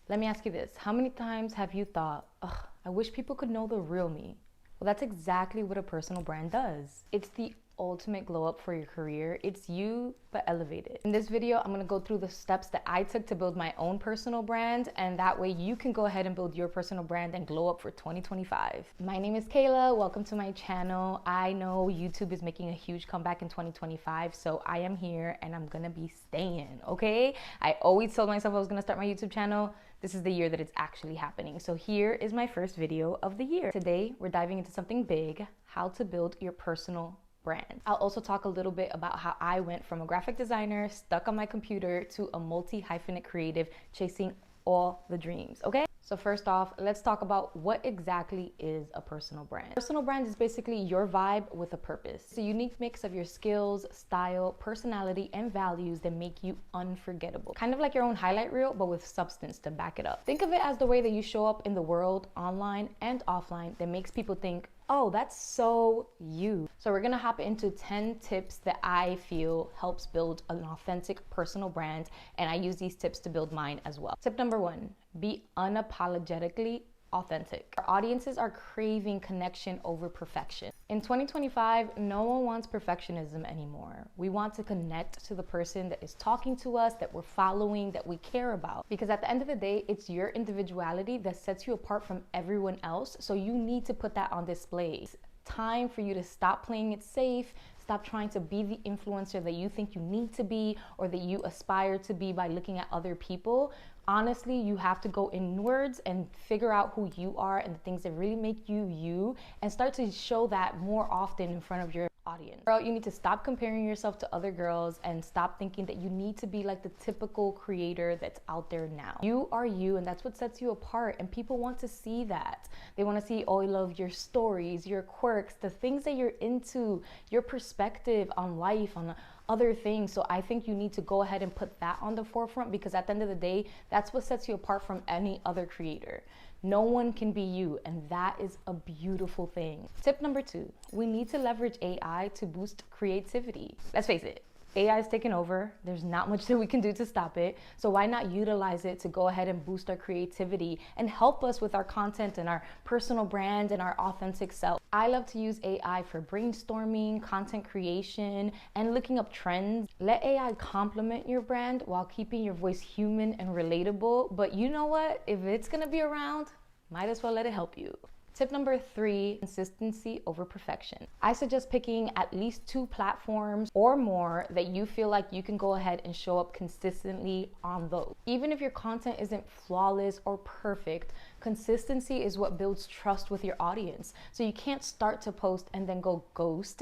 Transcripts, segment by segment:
Let me ask you this. How many times have you thought, ugh, I wish people could know the real me? Well, that's exactly what a personal brand does. It's the ultimate glow up for your career. It's you, but elevated. In this video, I'm gonna go through the steps that I took to build my own personal brand, and that way you can go ahead and build your personal brand and glow up for 2025. My name is Kayla, welcome to my channel. I know YouTube is making a huge comeback in 2025, so I am here and I'm gonna be staying, okay? I always told myself I was gonna start my YouTube channel. This is the year that it's actually happening. So here is my first video of the year. Today, we're diving into something big, how to build your personal brand. I'll also talk a little bit about how I went from a graphic designer stuck on my computer to a multi-hyphenate creative chasing all the dreams, okay? So first off, let's talk about what exactly is a personal brand. Personal brand is basically your vibe with a purpose. It's a unique mix of your skills, style, personality, and values that make you unforgettable. Kind of like your own highlight reel, but with substance to back it up. Think of it as the way that you show up in the world, online and offline, that makes people think, oh, that's so you. So we're gonna hop into 10 tips that I feel helps build an authentic personal brand, and I use these tips to build mine as well. Tip number 1, be unapologetically authentic. Our audiences are craving connection over perfection. In 2025, no one wants perfectionism anymore. We want to connect to the person that is talking to us, that we're following, that we care about. Because at the end of the day, it's your individuality that sets you apart from everyone else. So you need to put that on display. It's time for you to stop playing it safe. Stop trying to be the influencer that you think you need to be or that you aspire to be by looking at other people. Honestly, you have to go inwards and figure out who you are and the things that really make you you, and start to show that more often in front of your audience. Girl, you need to stop comparing yourself to other girls and stop thinking that you need to be like the typical creator that's out there now. You are you, and that's what sets you apart, and people want to see that. They want to see all of your stories, your quirks, the things that you're into, your perspective on life, on other things. So I think you need to go ahead and put that on the forefront, because at the end of the day, that's what sets you apart from any other creator. No one can be you, and that is a beautiful thing. Tip number 2, we need to leverage AI to boost creativity. Let's face it, AI is taking over. There's not much that we can do to stop it. So why not utilize it to go ahead and boost our creativity and help us with our content and our personal brand and our authentic self? I love to use AI for brainstorming, content creation, and looking up trends. Let AI complement your brand while keeping your voice human and relatable. But you know what? If it's gonna be around, might as well let it help you. Tip number 3, consistency over perfection. I suggest picking at least 2 platforms or more that you feel like you can go ahead and show up consistently on those. Even if your content isn't flawless or perfect, consistency is what builds trust with your audience. So you can't start to post and then go ghost.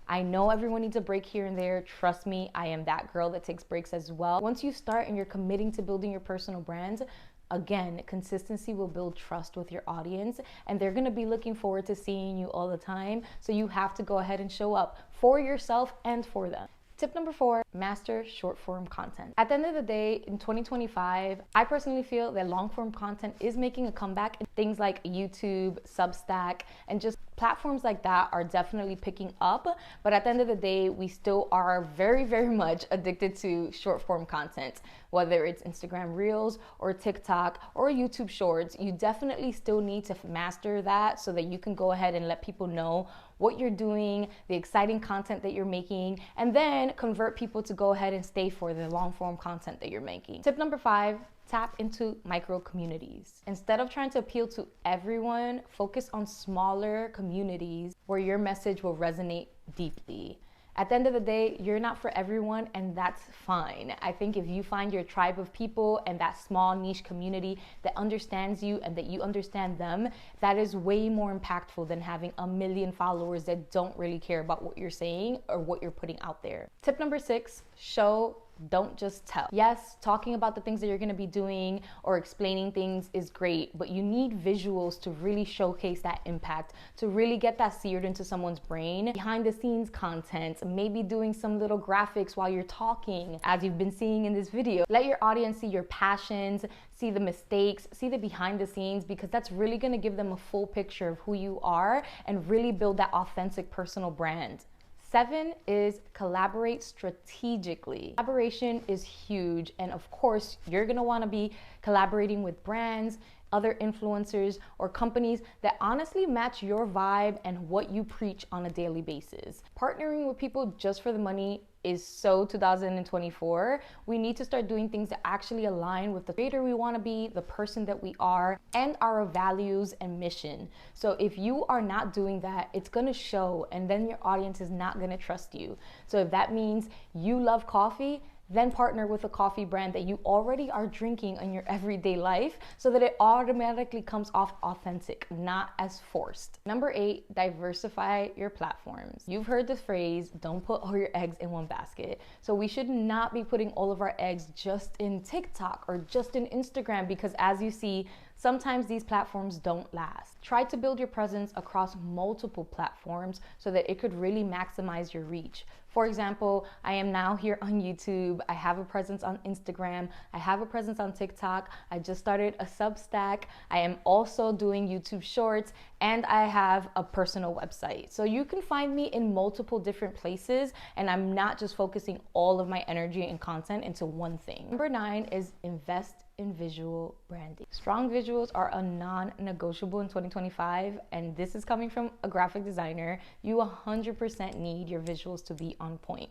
I know everyone needs a break here and there. Trust me, I am that girl that takes breaks as well. Once you start and you're committing to building your personal brand, again, consistency will build trust with your audience, and they're gonna be looking forward to seeing you all the time. So you have to go ahead and show up for yourself and for them. Tip number 4, master short form content. At the end of the day, in 2025, I personally feel that long form content is making a comeback. Things like YouTube, Substack, and just platforms like that are definitely picking up. But at the end of the day, we still are very, very much addicted to short form content. Whether it's Instagram Reels or TikTok or YouTube Shorts, you definitely still need to master that so that you can go ahead and let people know what you're doing, the exciting content that you're making, and then convert people to go ahead and stay for the long form content that you're making. Tip number 5, tap into micro communities. Instead of trying to appeal to everyone, focus on smaller communities where your message will resonate deeply. At the end of the day, you're not for everyone, and that's fine. I think if you find your tribe of people and that small niche community that understands you and that you understand them, that is way more impactful than having a million followers that don't really care about what you're saying or what you're putting out there. Tip number 6, show, don't just tell. Yes, talking about the things that you're gonna be doing or explaining things is great, but you need visuals to really showcase that impact, to really get that seared into someone's brain. Behind the scenes content, maybe doing some little graphics while you're talking, as you've been seeing in this video. Let your audience see your passions, see the mistakes, see the behind the scenes, because that's really gonna give them a full picture of who you are and really build that authentic personal brand. 7 is collaborate strategically. Collaboration is huge, and of course, you're gonna wanna be collaborating with brands, other influencers, or companies that honestly match your vibe and what you preach on a daily basis. Partnering with people just for the money is so 2024. We need to start doing things that actually align with the creator we want to be, the person that we are, and our values and mission. So if you are not doing that, it's going to show, and then your audience is not going to trust you. So if that means you love coffee, then partner with a coffee brand that you already are drinking in your everyday life so that it automatically comes off authentic, not as forced. Number 8, diversify your platforms. You've heard the phrase, don't put all your eggs in one basket. So we should not be putting all of our eggs just in TikTok or just in Instagram, because as you see, sometimes these platforms don't last. Try to build your presence across multiple platforms so that it could really maximize your reach. For example, I am now here on YouTube. I have a presence on Instagram. I have a presence on TikTok. I just started a Substack. I am also doing YouTube Shorts, and I have a personal website. So you can find me in multiple different places, and I'm not just focusing all of my energy and content into one thing. Number 9 is invest in visual branding. Strong visuals are a non-negotiable in 2025, and this is coming from a graphic designer. You 100% need your visuals to be on point.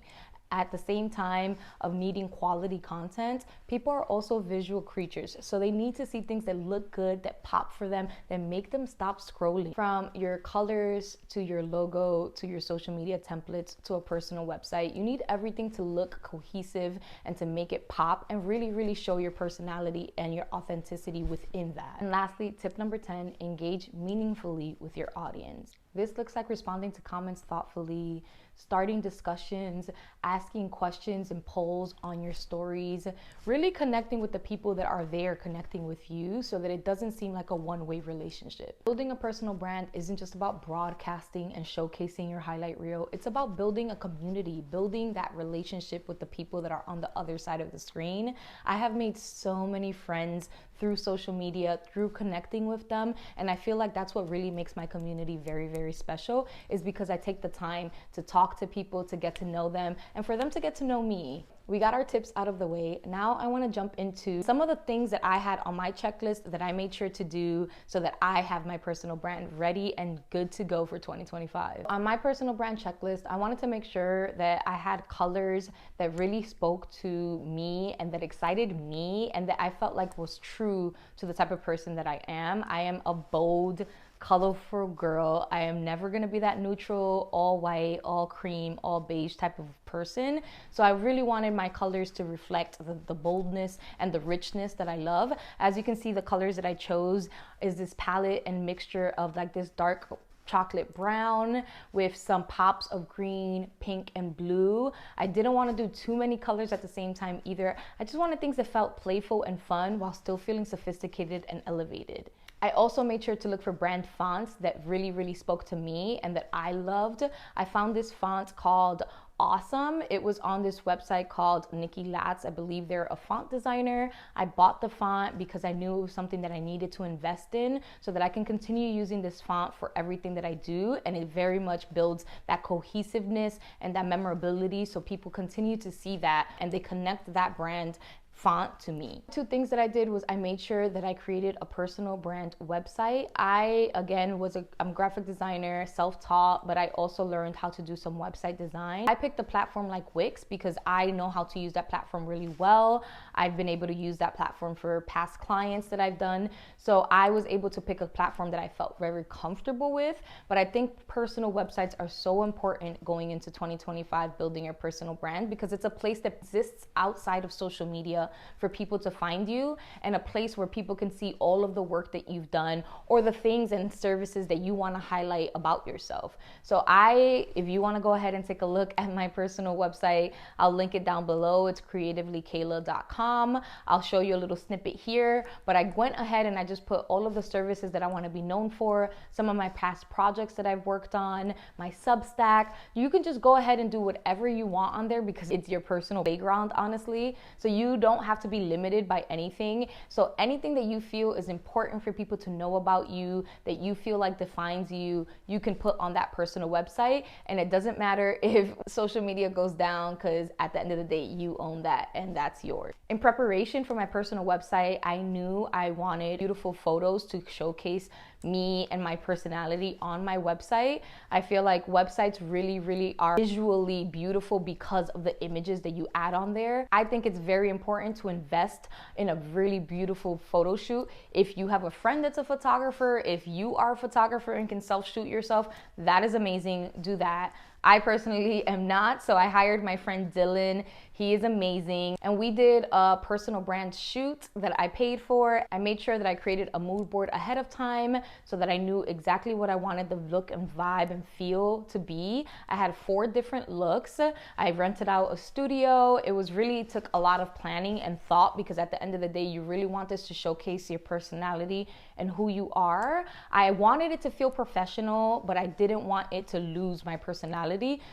At the same time of needing quality content, people are also visual creatures. So they need to see things that look good, that pop for them, that make them stop scrolling. From your colors to your logo to your social media templates to a personal website, you need everything to look cohesive and to make it pop and really, really show your personality and your authenticity within that. And lastly, tip number 10, engage meaningfully with your audience. This looks like responding to comments thoughtfully, starting discussions, asking questions and polls on your stories, really connecting with the people that are there connecting with you so that it doesn't seem like a one-way relationship. Building a personal brand isn't just about broadcasting and showcasing your highlight reel. It's about building a community, building that relationship with the people that are on the other side of the screen. I have made so many friends through social media, through connecting with them, and I feel like that's what really makes my community very, very special, is because I take the time to talk to people, to get to know them, and for them to get to know me. We got our tips out of the way. Now I want to jump into some of the things that I had on my checklist that I made sure to do so that I have my personal brand ready and good to go for 2025. On my personal brand checklist, I wanted to make sure that I had colors that really spoke to me and that excited me and that I felt like was true to the type of person that I am. I am a bold, colorful girl. I am never gonna be that neutral, all white, all cream, all beige type of person. So I really wanted my colors to reflect the boldness and the richness that I love. As you can see, the colors that I chose is this palette and mixture of like this dark chocolate brown with some pops of green, pink, and blue. I didn't want to do too many colors at the same time either. I just wanted things that felt playful and fun while still feeling sophisticated and elevated. I also made sure to look for brand fonts that really, really spoke to me and that I loved. I found this font called Awesome. It was on this website called Nikki Latz. I believe they're a font designer. I bought the font because I knew it was something that I needed to invest in so that I can continue using this font for everything that I do. And it very much builds that cohesiveness and that memorability so people continue to see that and they connect that brand font to me. Two things that I did was I made sure that I created a personal brand website. I, again, I'm a graphic designer, self-taught, but I also learned how to do some website design. I picked a platform like Wix because I know how to use that platform really well. I've been able to use that platform for past clients that I've done. So I was able to pick a platform that I felt very comfortable with. But I think personal websites are so important going into 2025, building your personal brand, because it's a place that exists outside of social media for people to find you, and a place where people can see all of the work that you've done or the things and services that you want to highlight about yourself. So if you want to go ahead and take a look at my personal website, I'll link it down below. It's creativelykayla.com. I'll show you a little snippet here, but I went ahead and I just put all of the services that I want to be known for, some of my past projects that I've worked on, my Substack. You can just go ahead and do whatever you want on there because it's your personal playground, honestly. So you don't don't have to be limited by anything. So anything that you feel is important for people to know about you, that you feel like defines you, you can put on that personal website. And it doesn't matter if social media goes down, because at the end of the day, you own that and that's yours. In preparation for my personal website, I knew I wanted beautiful photos to showcase me and my personality on my website. I feel like websites really are visually beautiful because of the images that you add on there. I think it's very important to invest in a really beautiful photo shoot. If you have a friend that's a photographer, if you are a photographer and can self-shoot yourself, that is amazing. Do that. I personally am not, so I hired my friend Dylan. He is amazing. And we did a personal brand shoot that I paid for. I made sure that I created a mood board ahead of time so that I knew exactly what I wanted the look and vibe and feel to be. I had 4 different looks. I rented out a studio. It really took a lot of planning and thought, because at the end of the day, you really want this to showcase your personality and who you are. I wanted it to feel professional, but I didn't want it to lose my personality.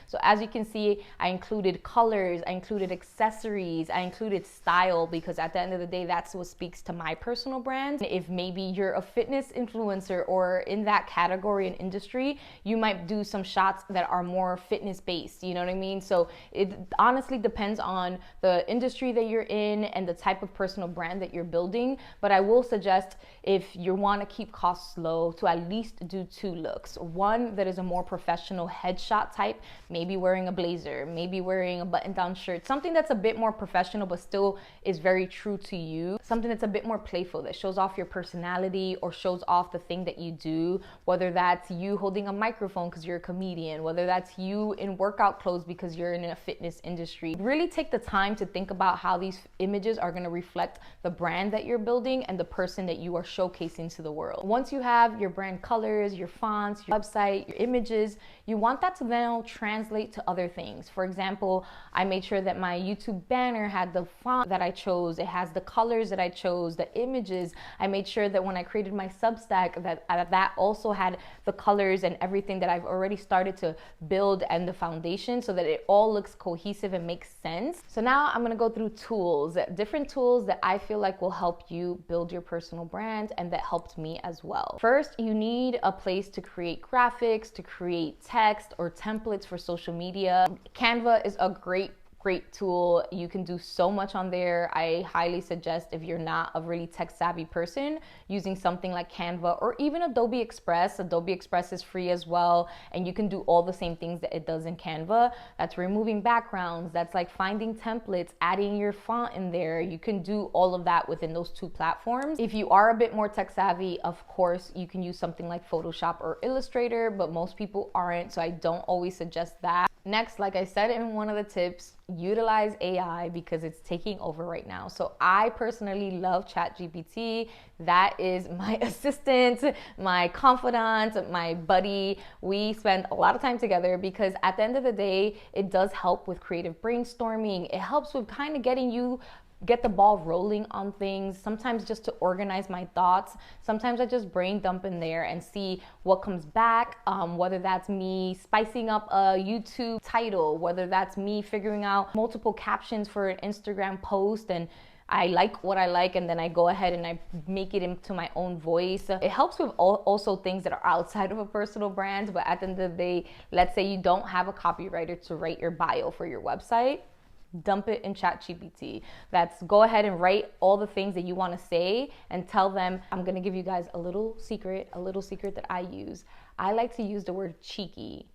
So as you can see, I included colors, I included accessories, I included style, because at the end of the day, that's what speaks to my personal brand. If maybe you're a fitness influencer or in that category and industry, you might do some shots that are more fitness based, you know what I mean? So it honestly depends on the industry that you're in and the type of personal brand that you're building. But I will suggest, if you want to keep costs low, to at least do 2 looks. One that is a more professional headshot type, maybe wearing a blazer, maybe wearing a button-down shirt, something that's a bit more professional but still is very true to you. Something that's a bit more playful, that shows off your personality or shows off the thing that you do, whether that's you holding a microphone because you're a comedian, whether that's you in workout clothes because you're in a fitness industry. Really take the time to think about how these images are going to reflect the brand that you're building and the person that you are showcasing to the world. Once you have your brand colors, your fonts, your website, your images, you want that to then translate to other things. For example, I made sure that my YouTube banner had the font that I chose, it has the colors that I chose, the images. I made sure that when I created my Substack, that also had the colors and everything that I've already started to build and the foundation, so that it all looks cohesive and makes sense. So now I'm gonna go through tools, different tools that I feel like will help you build your personal brand and that helped me as well. First, you need a place to create graphics, to create text or templates for social media. Canva is a great tool. You can do so much on there. I highly suggest, if you're not a really tech savvy person, using something like Canva or even Adobe Express. Adobe Express is free as well, and you can do all the same things that it does in Canva. That's removing backgrounds, that's like finding templates, adding your font in there. You can do all of that within those 2 platforms. If you are a bit more tech savvy, of course, you can use something like Photoshop or Illustrator, but most people aren't, so I don't always suggest that. Next, like I said in one of the tips, utilize AI because it's taking over right now. So I personally love ChatGPT. That is my assistant, my confidant, my buddy. We spend a lot of time together because at the end of the day, it does help with creative brainstorming. It helps with kind of get the ball rolling on things, sometimes just to organize my thoughts. Sometimes I just brain dump in there and see what comes back, whether that's me spicing up a YouTube title, whether that's me figuring out multiple captions for an Instagram post, and I like what I like, and then I go ahead and I make it into my own voice. It helps with also things that are outside of a personal brand, but at the end of the day, let's say you don't have a copywriter to write your bio for your website. Dump it in ChatGPT. That's go ahead and write all the things that you want to say and tell them. I'm going to give you guys a little secret that I use. I like to use the word cheeky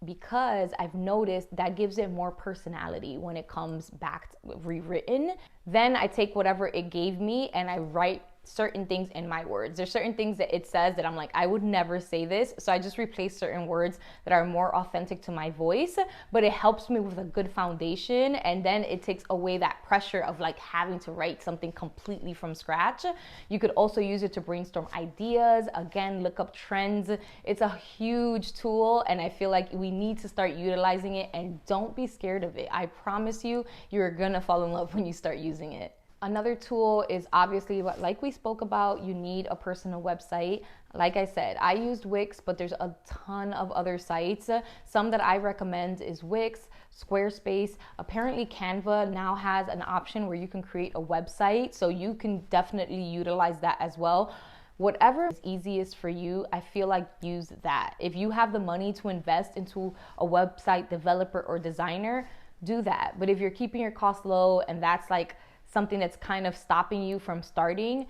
because I've noticed that gives it more personality when it comes back rewritten. Then I take whatever it gave me and I write certain things in my words. There's certain things that it says that I'm like, I would never say this. So I just replace certain words that are more authentic to my voice, but it helps me with a good foundation. And then it takes away that pressure of like having to write something completely from scratch. You could also use it to brainstorm ideas. Again, look up trends. It's a huge tool and I feel like we need to start utilizing it, and don't be scared of it. I promise you, you're gonna fall in love when you start using it. Another tool is obviously what, like we spoke about, you need a personal website. Like I said, I used Wix, but there's a ton of other sites. Some that I recommend is Wix, Squarespace. Apparently Canva now has an option where you can create a website, so you can definitely utilize that as well. Whatever is easiest for you, I feel like use that. If you have the money to invest into a website developer or designer, do that. But if you're keeping your costs low and that's like something that's kind of stopping you from starting,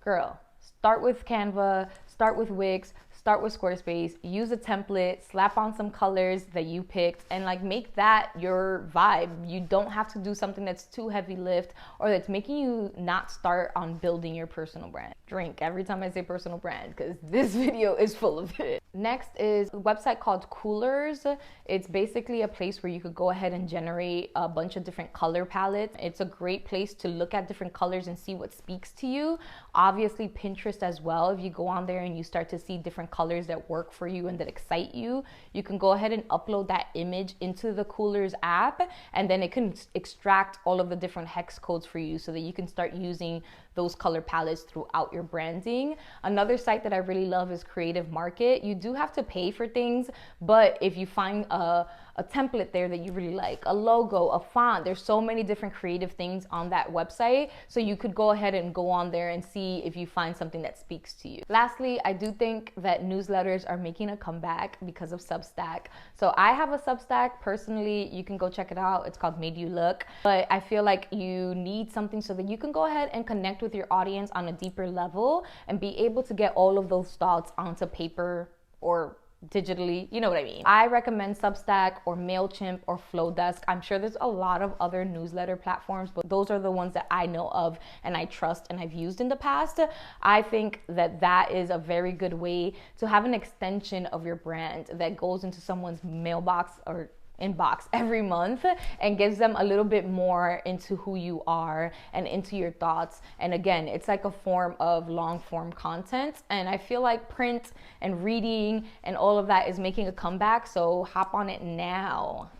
girl, start with Canva, start with Wix, start with Squarespace, use a template, slap on some colors that you picked, and like make that your vibe. You don't have to do something that's too heavy lift or that's making you not start on building your personal brand. Drink every time I say personal brand because this video is full of it. Next is a website called Coolers. It's basically a place where you could go ahead and generate a bunch of different color palettes. It's a great place to look at different colors and see what speaks to you. Obviously Pinterest as well. If you go on there and you start to see different colors that work for you and that excite you, you can go ahead and upload that image into the Coolers app, and then it can extract all of the different hex codes for you so that you can start using those color palettes throughout your branding. Another site that I really love is Creative Market. You do have to pay for things, but if you find a template there that you really like, a logo, a font, there's so many different creative things on that website. So you could go ahead and go on there and see if you find something that speaks to you. Lastly, I do think that newsletters are making a comeback because of Substack. So I have a Substack personally. You can go check it out. It's called Made You Look. But I feel like you need something so that you can go ahead and connect with your audience on a deeper level and be able to get all of those thoughts onto paper or digitally, you know what I mean. I recommend Substack or MailChimp or Flowdesk. I'm sure there's a lot of other newsletter platforms, but those are the ones that I know of and I trust and I've used in the past. I think that that is a very good way to have an extension of your brand that goes into someone's mailbox or inbox every month and gives them a little bit more into who you are and into your thoughts. And again, it's like a form of long form content, and I feel like print and reading and all of that is making a comeback, so hop on it now.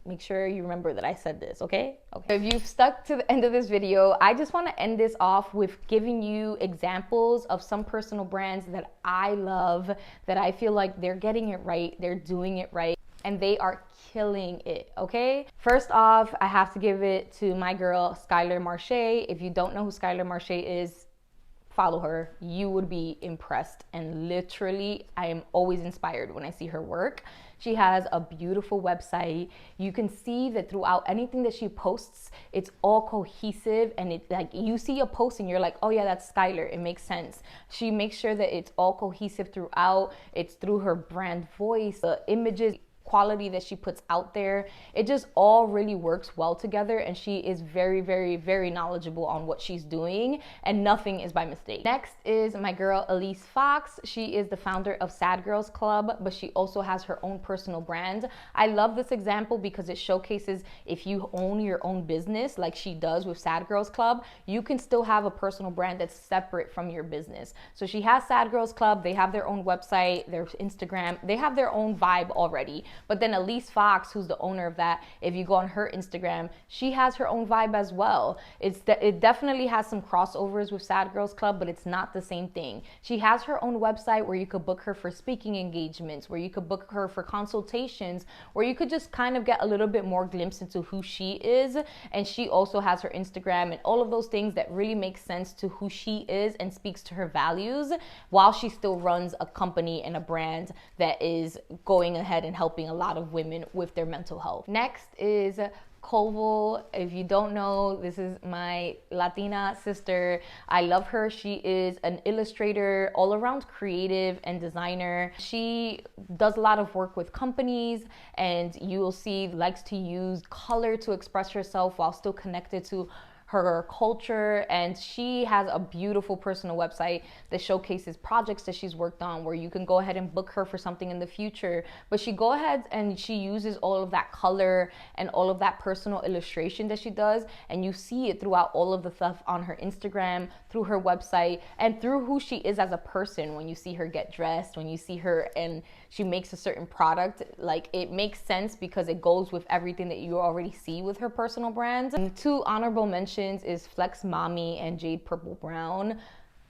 Make sure you remember that I said this, okay? If you've stuck to the end of this video, I just want to end this off with giving you examples of some personal brands that I love, that I feel like they're getting it right, they're doing it right, and they are killing it, okay? First off, I have to give it to my girl, Skylar Marche. If you don't know who Skylar Marche is, follow her. You would be impressed. And literally, I am always inspired when I see her work. She has a beautiful website. You can see that throughout anything that she posts, it's all cohesive, and it like you see a post and you're like, oh yeah, that's Skylar. It makes sense. She makes sure that it's all cohesive throughout. It's through her brand voice, the images, quality that she puts out there. It just all really works well together, and she is very, very, very knowledgeable on what she's doing, and nothing is by mistake. Next is my girl Elise Fox. She is the founder of Sad Girls Club, but she also has her own personal brand. I love this example because it showcases if you own your own business like she does with Sad Girls Club, you can still have a personal brand that's separate from your business. So she has Sad Girls Club, they have their own website, their Instagram, they have their own vibe already. But then Elise Fox, who's the owner of that, if you go on her Instagram, she has her own vibe as well. It definitely has some crossovers with Sad Girls Club, but it's not the same thing. She has her own website where you could book her for speaking engagements, where you could book her for consultations, where you could just kind of get a little bit more glimpse into who she is. And she also has her Instagram and all of those things that really make sense to who she is and speaks to her values, while she still runs a company and a brand that is going ahead and helping a lot of women with their mental health. Next is Colville. If you don't know, this is my Latina sister. I love her. She is an illustrator, all around creative and designer. She does a lot of work with companies, and you will see likes to use color to express herself while still connected to her culture. And she has a beautiful personal website that showcases projects that she's worked on, where you can go ahead and book her for something in the future. But she go ahead and she uses all of that color and all of that personal illustration that she does, and you see it throughout all of the stuff on her Instagram, through her website, and through who she is as a person. When you see her get dressed, when you see her and she makes a certain product, like it makes sense because it goes with everything that you already see with her personal brand. And two honorable mentions mentions is Flex Mommy and Jade Purple Brown.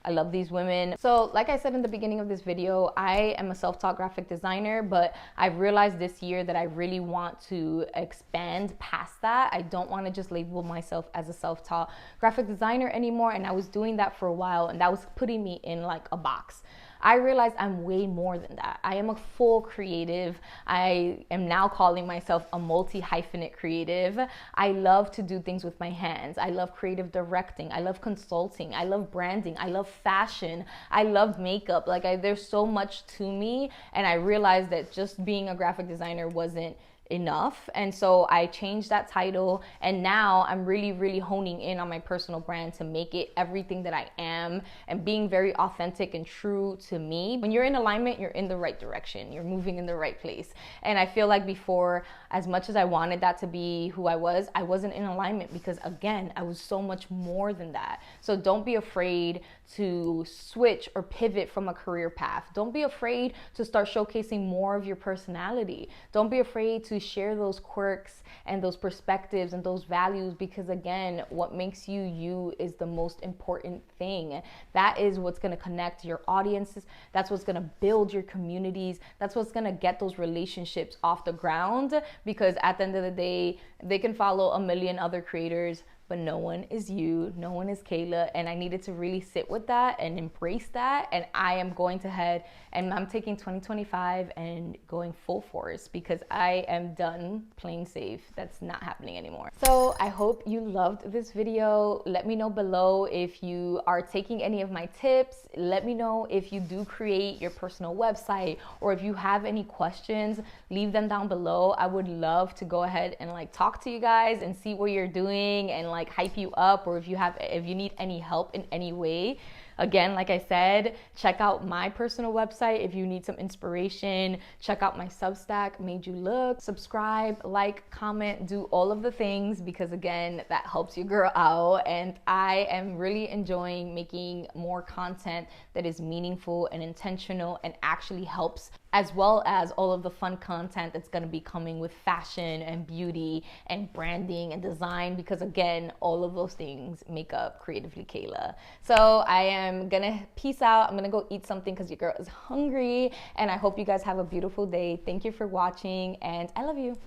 I love these women. So like I said in the beginning of this video, I am a self-taught graphic designer, but I've realized this year that I really want to expand past that. I don't want to just label myself as a self-taught graphic designer anymore. And I was doing that for a while, and that was putting me in like a box. I realized I'm way more than that. I am a full creative. I am now calling myself a multi-hyphenate creative. I love to do things with my hands. I love creative directing. I love consulting. I love branding. I love fashion. I love makeup. Like there's so much to me, and I realized that just being a graphic designer wasn't enough. And so I changed that title, and now I'm really honing in on my personal brand to make it everything that I am and being very authentic and true to me. When you're in alignment, you're in the right direction, you're moving in the right place. And I feel like before, as much as I wanted that to be who I wasn't in alignment, because again, I was so much more than that. So don't be afraid to switch or pivot from a career path. Don't be afraid to start showcasing more of your personality. Don't be afraid to share those quirks and those perspectives and those values, because again, what makes you you is the most important thing. That is what's going to connect your audiences. That's what's going to build your communities. That's what's going to get those relationships off the ground, because at the end of the day, they can follow a million other creators, but no one is you, no one is Kayla. And I needed to really sit with that and embrace that. And I am going to head, and I'm taking 2025 and going full force, because I am done playing safe. That's not happening anymore. So I hope you loved this video. Let me know below if you are taking any of my tips. Let me know if you do create your personal website, or if you have any questions, leave them down below. I would love to go ahead and like talk to you guys and see what you're doing and like hype you up, or if you need any help in any way. Again, like I said, check out my personal website if you need some inspiration. Check out my Substack, Made You Look. Subscribe, like, comment, do all of the things, because again, that helps your girl out. And I am really enjoying making more content that is meaningful and intentional and actually helps, as well as all of the fun content that's going to be coming with fashion and beauty and branding and design, because again, all of those things make up Creatively Kayla. So I am gonna peace out. I'm gonna go eat something because your girl is hungry, and I hope you guys have a beautiful day. Thank you for watching, and I love you.